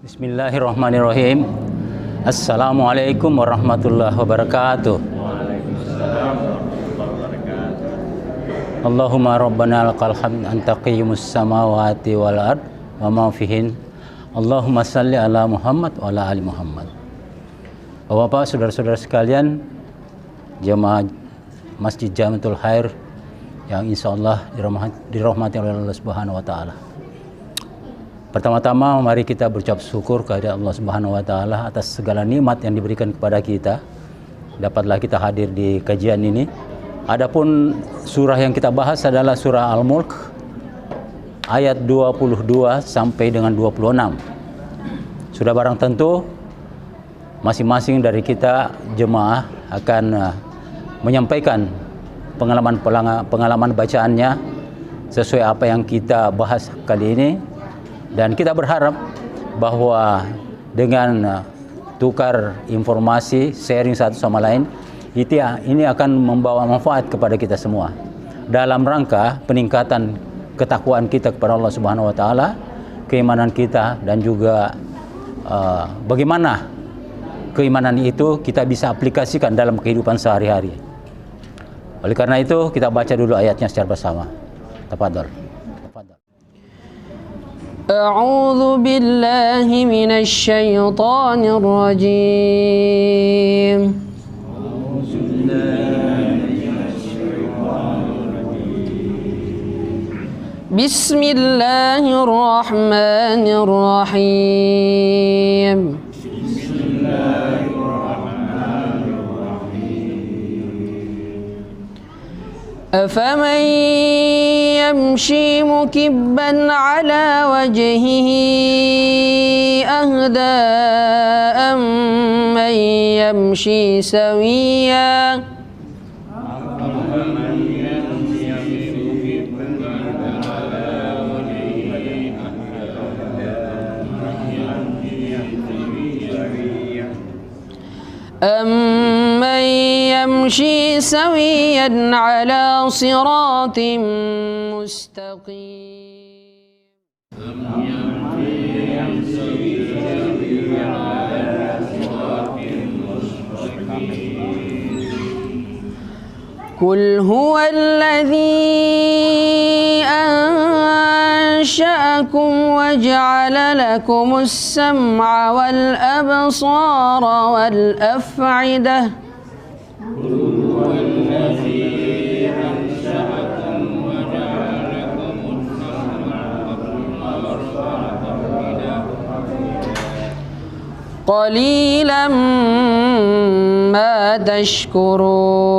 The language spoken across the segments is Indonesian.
Bismillahirrahmanirrahim. Assalamualaikum warahmatullahi wabarakatuh. Allahumma rabbana lakal hamd anta qayyimus samawati wal ard wa ma fihin. Allahumma salli ala Muhammad wa ala ali Muhammad. Bapak, saudara-saudara sekalian, jemaah Masjid Jamiatul Khair yang insyaallah dirahmati oleh Allah Subhanahu wa taala. Pertama-tama mari kita berucap syukur kepada Allah Subhanahu wa taala atas segala nikmat yang diberikan kepada kita. Dapatlah kita hadir di kajian ini. Adapun surah yang kita bahas adalah surah Al-Mulk ayat 22 sampai dengan 26. Sudah barang tentu masing-masing dari kita jemaah akan menyampaikan pengalaman bacaannya sesuai apa yang kita bahas kali ini. Dan kita berharap bahwa dengan tukar informasi, sharing satu sama lain, ini akan membawa manfaat kepada kita semua dalam rangka peningkatan ketakwaan kita kepada Allah Subhanahu wa taala, keimanan kita, dan juga bagaimana keimanan itu kita bisa aplikasikan dalam kehidupan sehari-hari. Oleh karena itu, kita baca dulu ayatnya secara bersama. Tafadhol. أعوذ بالله من الشيطان الرجيم بسم الله الرحمن الرحيم أفمن يمشي مكبا على وجهه أهدى أمن يمشي سويا أمن يمشي سويا على صراط مستقيم قل هو الذي أنشأكم وجعل لكم السمع والأبصار والأفئدة قليلا ما تشكرون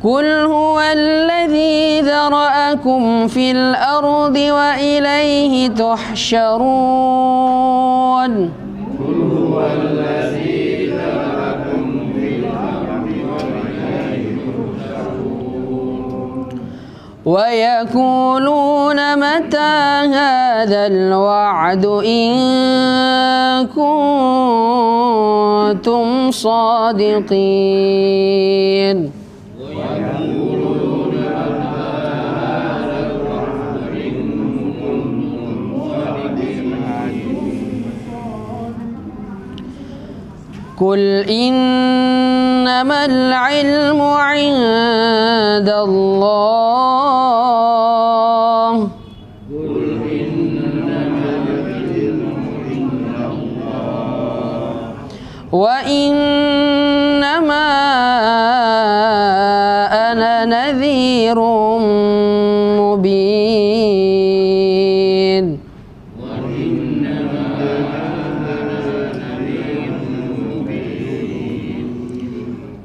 قل هو الذي ذرأكم في الأرض وإليه تحشرون قل هو الذي ذرأكم في الأرض وإليه تحشرون ويقولون متى هذا الوعد إن كنتم صادقين قل إنما العلم عند الله وإنما أنا نذير مبين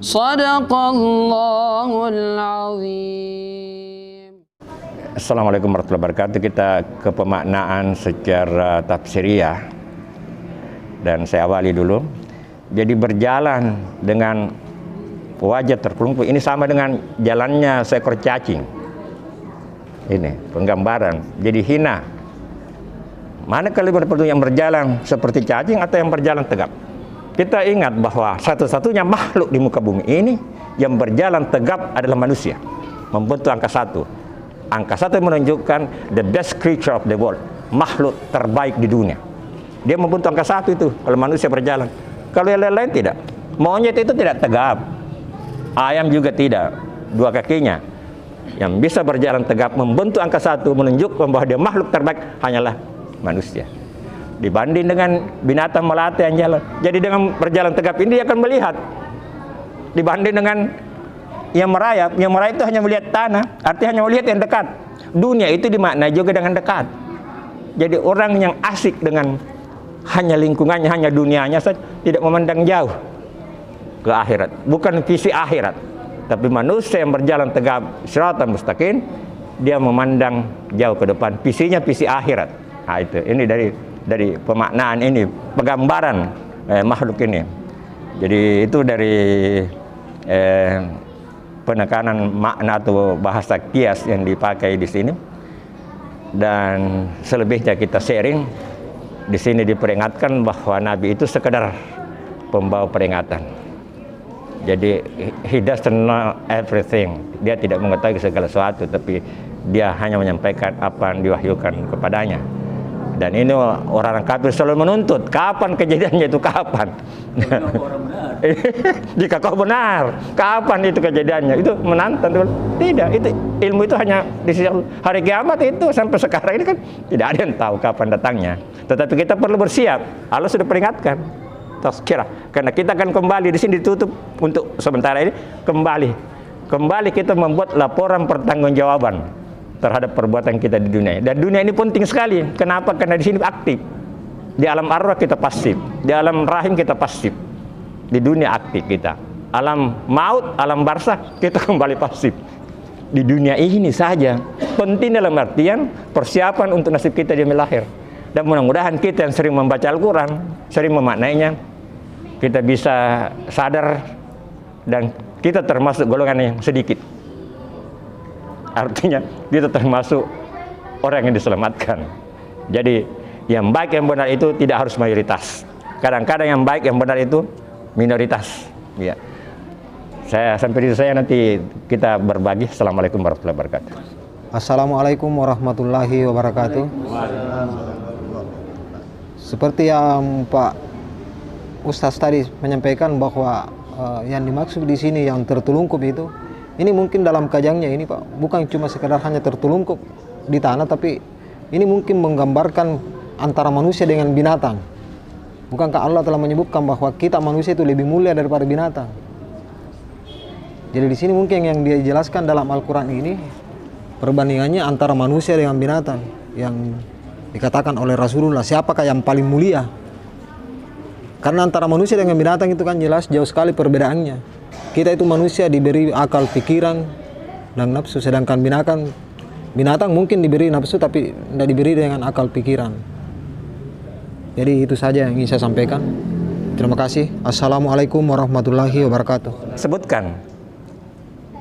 Sadaqallahul azim. Assalamualaikum warahmatullahi wabarakatuh. Kita ke pemaknaan secara tafsiriyah. Dan saya awali dulu. Jadi berjalan dengan wajah terkelungkup ini sama dengan jalannya seekor cacing. Ini penggambaran. Jadi hina. Mana kalimat yang berjalan seperti cacing atau yang berjalan tegap? Kita ingat bahwa satu-satunya makhluk di muka bumi ini yang berjalan tegap adalah manusia, membentuk angka 1. Angka 1 menunjukkan the best creature of the world, makhluk terbaik di dunia. Dia membentuk angka 1 itu kalau manusia berjalan. Kalau yang lain tidak. Monyet itu tidak tegap, ayam juga tidak, 2 kakinya. Yang bisa berjalan tegap membentuk angka 1 menunjukkan bahwa dia makhluk terbaik hanyalah manusia. Dibanding dengan binatang melata yang jalan. Jadi dengan berjalan tegap ini dia akan melihat. Dibanding dengan yang merayap itu hanya melihat tanah, artinya hanya melihat yang dekat. Dunia itu dimaknai juga dengan dekat. Jadi orang yang asik dengan hanya lingkungannya, hanya dunianya saja, tidak memandang jauh ke akhirat. Bukan visi akhirat, tapi manusia yang berjalan tegap siratan mustaqim, dia memandang jauh ke depan, visinya visi akhirat. Nah, itu ini dari pemaknaan ini, penggambaran makhluk ini. Jadi itu dari penekanan makna atau bahasa kias yang dipakai di sini. Dan selebihnya kita sharing. Di sini diperingatkan bahwa Nabi itu sekedar pembawa peringatan. Jadi he doesn't know everything. Dia tidak mengetahui segala sesuatu, tapi dia hanya menyampaikan apa yang diwahyukan kepadanya. Dan ini orang kafir selalu menuntut, kapan kejadiannya itu, kapan? Jika kau benar, kapan itu kejadiannya? Itu menantang. Tidak, itu ilmu itu hanya di sisi hari kiamat itu. Sampai sekarang ini kan tidak ada yang tahu kapan datangnya. Tetapi kita perlu bersiap. Allah sudah peringatkan. Tazkirah. Karena kita akan kembali, di sini ditutup untuk sementara ini, kembali kita membuat laporan pertanggungjawaban terhadap perbuatan kita di dunia. Dan dunia ini penting sekali. Kenapa? Karena di sini aktif. Di alam arwah kita pasif, di alam rahim kita pasif, di dunia aktif kita. Alam maut, alam barzakh kita kembali pasif. Di dunia ini saja penting dalam artian persiapan untuk nasib kita di lahir. Dan mudah-mudahan kita yang sering membaca Al-Quran, sering memaknainya, kita bisa sadar dan kita termasuk golongan yang sedikit. Artinya kita termasuk orang yang diselamatkan. Jadi yang baik yang benar itu tidak harus mayoritas. Kadang-kadang yang baik yang benar itu minoritas. Ya. Saya sampai di saya nanti kita berbagi. Assalamualaikum warahmatullahi wabarakatuh. Assalamualaikum warahmatullahi wabarakatuh. Seperti yang Pak Ustaz tadi menyampaikan bahwa yang dimaksud di sini yang tertelungkup itu, ini mungkin dalam kajiannya ini Pak, bukan cuma sekedar hanya tertelungkup di tanah, tapi ini mungkin menggambarkan antara manusia dengan binatang. Bukankah Allah telah menyebutkan bahwa kita manusia itu lebih mulia daripada binatang? Jadi di sini mungkin yang dia jelaskan dalam Al-Quran ini perbandingannya antara manusia dengan binatang, yang dikatakan oleh Rasulullah, siapakah yang paling mulia? Karena antara manusia dengan binatang itu kan jelas jauh sekali perbedaannya. Kita itu manusia diberi akal pikiran dan nafsu, sedangkan binatang mungkin diberi nafsu tapi tidak diberi dengan akal pikiran. Jadi itu saja yang ingin saya sampaikan. Terima kasih. Assalamualaikum warahmatullahi wabarakatuh. Sebutkan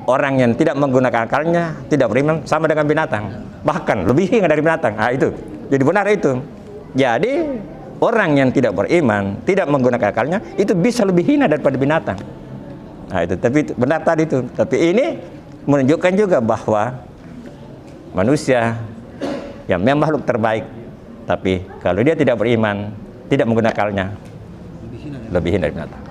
orang yang tidak menggunakan akalnya, tidak beriman, sama dengan binatang, bahkan lebih hina dari binatang. Nah, itu jadi benar itu. Jadi orang yang tidak beriman, tidak menggunakan akalnya, itu bisa lebih hina daripada binatang. Nah, itu, tapi benar tadi itu. Tapi ini menunjukkan juga bahwa manusia yang memang makhluk terbaik, tapi kalau dia tidak beriman, tidak menggunakannya, lebih hina dari binatang.